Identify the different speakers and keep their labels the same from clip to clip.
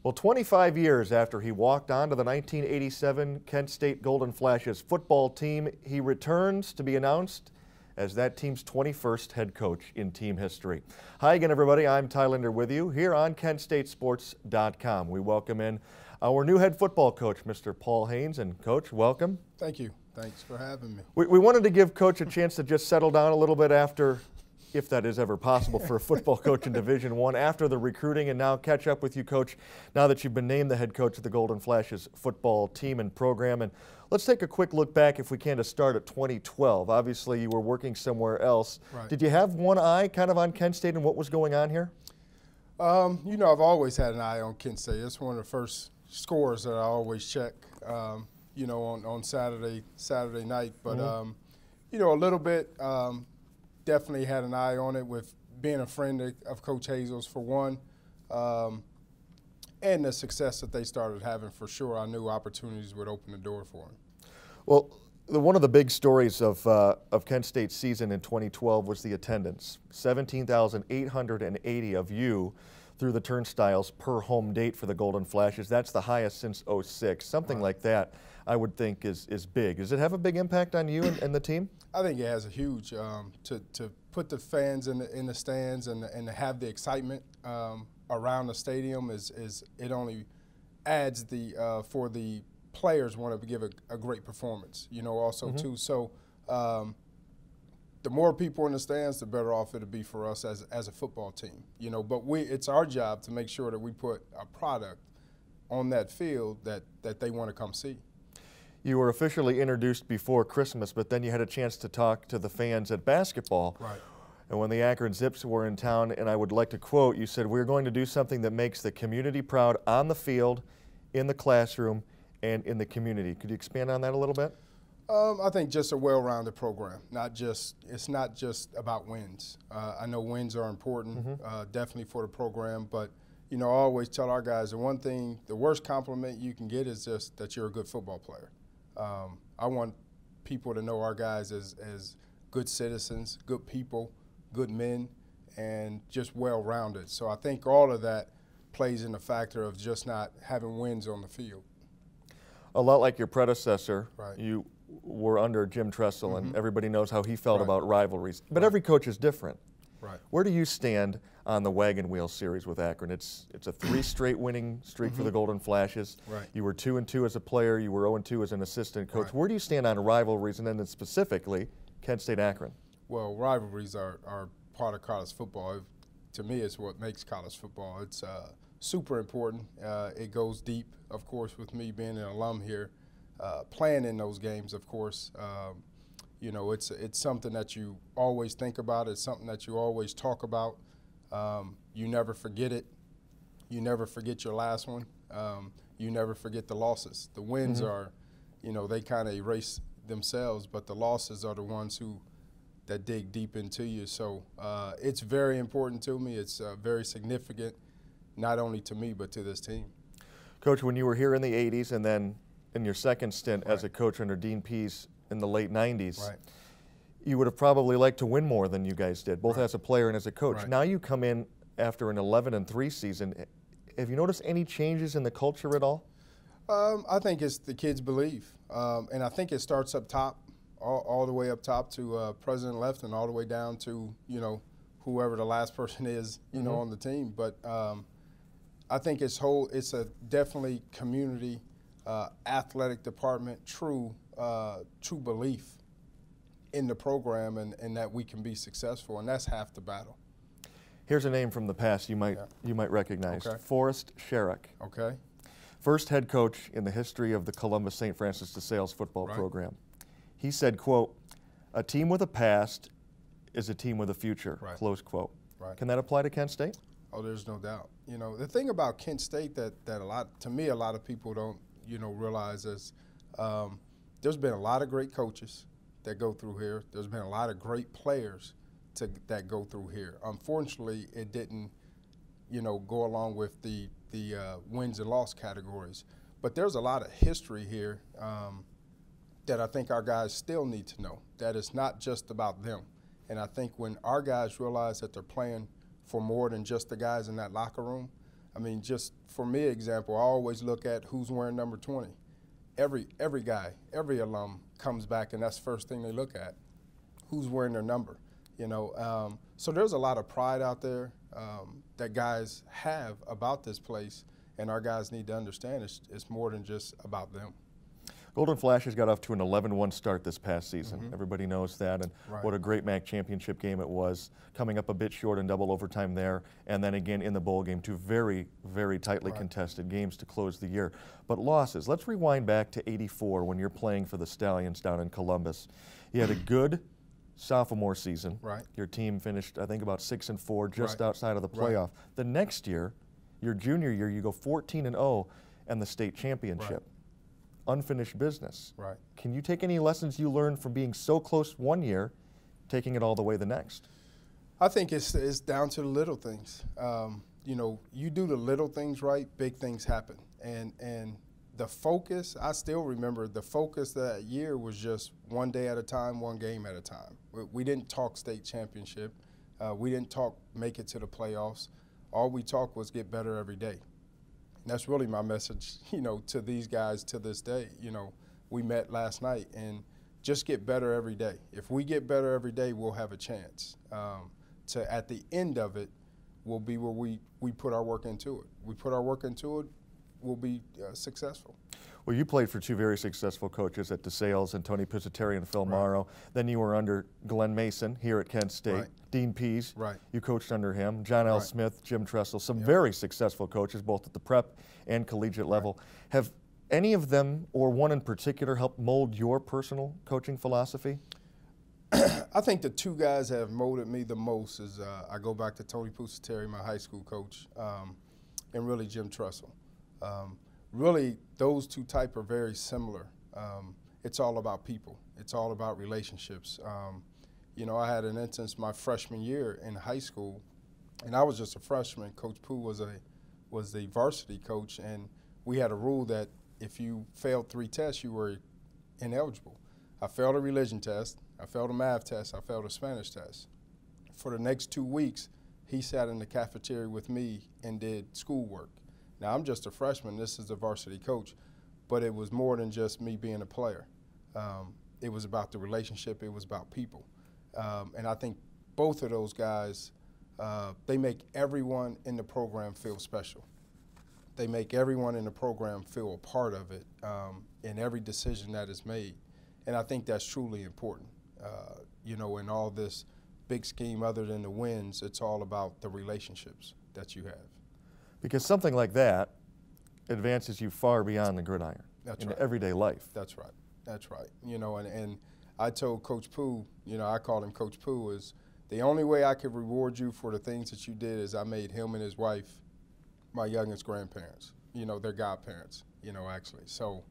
Speaker 1: Well, 25 years after he walked onto the 1987 Kent State Golden Flashes football team, he returns to be announced as that team's 21st head coach in team history. Hi again, everybody. I'm Ty Linder with you here on KentStateSports.com. We welcome in our new head football coach, Mr. Paul Haynes. And Coach, welcome.
Speaker 2: Thank you. Thanks for having me.
Speaker 1: We wanted to give Coach a chance to just settle down a little bit after, if that is ever possible for a football coach in Division I, after the recruiting, and now catch up with you, Coach, now that you've been named the head coach of the Golden Flashes football team and program. And let's take a quick look back, if we can, to start at 2012. Obviously, you were working somewhere else.
Speaker 2: Right.
Speaker 1: Did you have one eye kind of on Kent State and what was going on here?
Speaker 2: You know, I've always had an eye on Kent State. It's one of the first scores that I always check, you know, on Saturday night. But, you know, a little bit, definitely had an eye on it with being a friend of Coach Hazel's, for one, and the success that they started having. For sure, I knew opportunities would open the door for him.
Speaker 1: Well, one of the big stories of Kent State's season in 2012 was the attendance. 17,880 of you through the turnstiles per home date for the Golden Flashes. That's the highest since '06. Something like that, I would think, is big. Does it have a big impact on you and the team?
Speaker 2: I think it has a huge, to put the fans in the stands and to have the excitement around the stadium it only adds for the players want to give a great performance, you know, also too. So the more people in the stands, the better off it'll be for us as a football team, you know. But it's our job to make sure that we put a product on that field that they want to come see.
Speaker 1: You were officially introduced before Christmas, but then you had a chance to talk to the fans at basketball.
Speaker 2: Right.
Speaker 1: And when the Akron Zips were in town, and I would like to quote, you said, "We're going to do something that makes the community proud on the field, in the classroom, and in the community." Could you expand on that a little bit?
Speaker 2: I think just a well-rounded program. It's not just about wins. I know wins are important, definitely for the program, but you know, I always tell our guys the worst compliment you can get is just that you're a good football player. I want people to know our guys as good citizens, good people, good men, and just well-rounded. So I think all of that plays in the factor of just not having wins on the field.
Speaker 1: A lot like your predecessor,
Speaker 2: Right.
Speaker 1: You were under Jim Tressel, and everybody knows how he felt about rivalries. But every coach is different.
Speaker 2: Right.
Speaker 1: Where do you stand on the Wagon Wheel series with Akron? It's a 3 straight winning streak for the Golden Flashes.
Speaker 2: Right.
Speaker 1: You were 2-2 as a player. You were 0-2 as an assistant coach.
Speaker 2: Right.
Speaker 1: Where do you stand on rivalries, and then specifically Kent State Akron?
Speaker 2: Well, rivalries are part of college football. To me, it's what makes college football. It's super important. It goes deep, of course, with me being an alum here, playing in those games, of course. You know, it's something that you always think about. It's something that you always talk about. You never forget it. You never forget your last one. You never forget the losses. The wins are, you know, they kind of erase themselves, but the losses are the ones that dig deep into you. So it's very important to me. It's very significant, not only to me, but to this team.
Speaker 1: Coach, when you were here in the 80s and then in your second stint as a coach under Dean Pease in the late 90s, you would have probably liked to win more than you guys did, both as a player and as a coach. Now you come in after an 11-3 season. Have you noticed any changes in the culture at all?
Speaker 2: I think it's the kids believe, and I think it starts up top, all the way up top to President Left and all the way down to, you know, whoever the last person is, you know, on the team. But I think it's a definitely community, athletic department, true belief in the program and that we can be successful, and that's half the battle.
Speaker 1: Here's a name from the past you might recognize.
Speaker 2: Okay.
Speaker 1: Forrest Sherrick.
Speaker 2: Okay.
Speaker 1: First head coach in the history of the Columbus St. Francis de Sales football program. He said, quote, "A team with a past is a team with a future," close quote. Can that apply to Kent State?
Speaker 2: Oh, there's no doubt. You know, the thing about Kent State that a lot of people don't, you know, realize is there's been a lot of great coaches that go through here. There's been a lot of great players that go through here. Unfortunately, it didn't, you know, go along with the wins and loss categories. But there's a lot of history here that I think our guys still need to know, that it's not just about them. And I think when our guys realize that they're playing for more than just the guys in that locker room, I mean, just for me, example, I always look at who's wearing number 20. Every guy, every alum comes back, and that's the first thing they look at, who's wearing their number. You know, so there's a lot of pride out there that guys have about this place, and our guys need to understand it's more than just about them.
Speaker 1: Golden Flashes got off to an 11-1 start this past season. Everybody knows that, and what a great MAC championship game it was. Coming up a bit short in double overtime there, and then again in the bowl game, two very, very tightly contested games to close the year. But losses, let's rewind back to '84 when you're playing for the Stallions down in Columbus. You had a good sophomore season. Your team finished, I think, about 6-4, just outside of the playoff. The next year, your junior year, you go 14-0 and the state championship. Unfinished business. Can you take any lessons you learned from being so close one year, taking it all the way the next?
Speaker 2: I think it's down to the little things. You know, you do the little things right, big things happen. And the focus, I still remember the focus that year was just one day at a time, one game at a time. We didn't talk state championship. We didn't talk make it to the playoffs. All we talked was get better every day. And that's really my message, you know, to these guys to this day. You know, we met last night, and just get better every day. If we get better every day, we'll have a chance. At the end of it, will be where we put our work into it. We put our work into it, we'll be successful.
Speaker 1: Well, you played for two very successful coaches at DeSales and Tony Pizzateri and Phil Morrow. Then you were under Glenn Mason here at Kent State. Dean Pease, you coached under him. John L. Smith, Jim Tressel, some very successful coaches, both at the prep and collegiate level. Have any of them, or one in particular, helped mold your personal coaching philosophy?
Speaker 2: I think the two guys that have molded me the most is I go back to Tony Pizzateri, my high school coach, and really Jim Tressel. Really, those two type are very similar. It's all about people. It's all about relationships. You know, I had an instance my freshman year in high school, and I was just a freshman. Coach Pooh was the varsity coach, and we had a rule that if you failed 3 tests, you were ineligible. I failed a religion test, I failed a math test, I failed a Spanish test. For the next 2 weeks, he sat in the cafeteria with me and did schoolwork. Now, I'm just a freshman. This is the varsity coach. But it was more than just me being a player. It was about the relationship. It was about people. And I think both of those guys, they make everyone in the program feel special. They make everyone in the program feel a part of it in every decision that is made. And I think that's truly important. You know, in all this big scheme, other than the wins, it's all about the relationships that you have.
Speaker 1: Because something like that advances you far beyond the gridiron in everyday life.
Speaker 2: That's right. That's right. You know, and I told Coach Pooh, you know, I called him Coach Pooh, is the only way I could reward you for the things that you did is I made him and his wife my youngest grandparents. You know, they're godparents, you know, actually. So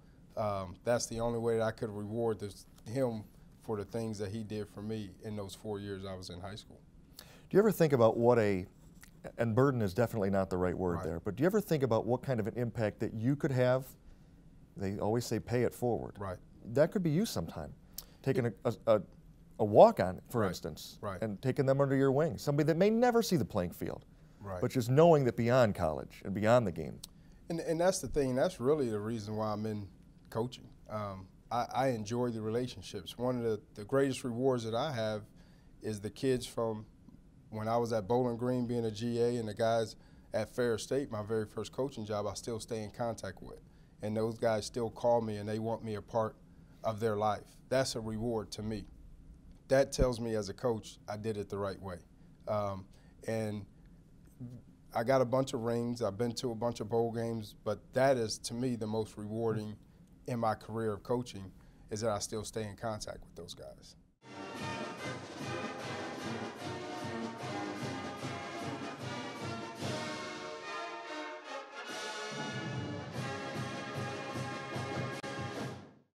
Speaker 2: that's the only way that I could reward him for the things that he did for me in those 4 years I was in high school.
Speaker 1: Do you ever think about what and burden is definitely not the right word there, but do you ever think about what kind of an impact that you could have? They always say pay it forward. That could be you sometime. Taking a walk-on, for instance, and taking them under your wing. Somebody that may never see the playing field, but just knowing that beyond college and beyond the game.
Speaker 2: And that's the thing. That's really the reason why I'm in coaching. I enjoy the relationships. One of the greatest rewards that I have is the kids from when I was at Bowling Green being a GA and the guys at Fair State, my very first coaching job, I still stay in contact with. And those guys still call me and they want me a part of their life. That's a reward to me. That tells me as a coach I did it the right way. And I got a bunch of rings. I've been to a bunch of bowl games, but that is, to me, the most rewarding in my career of coaching is that I still stay in contact with those guys.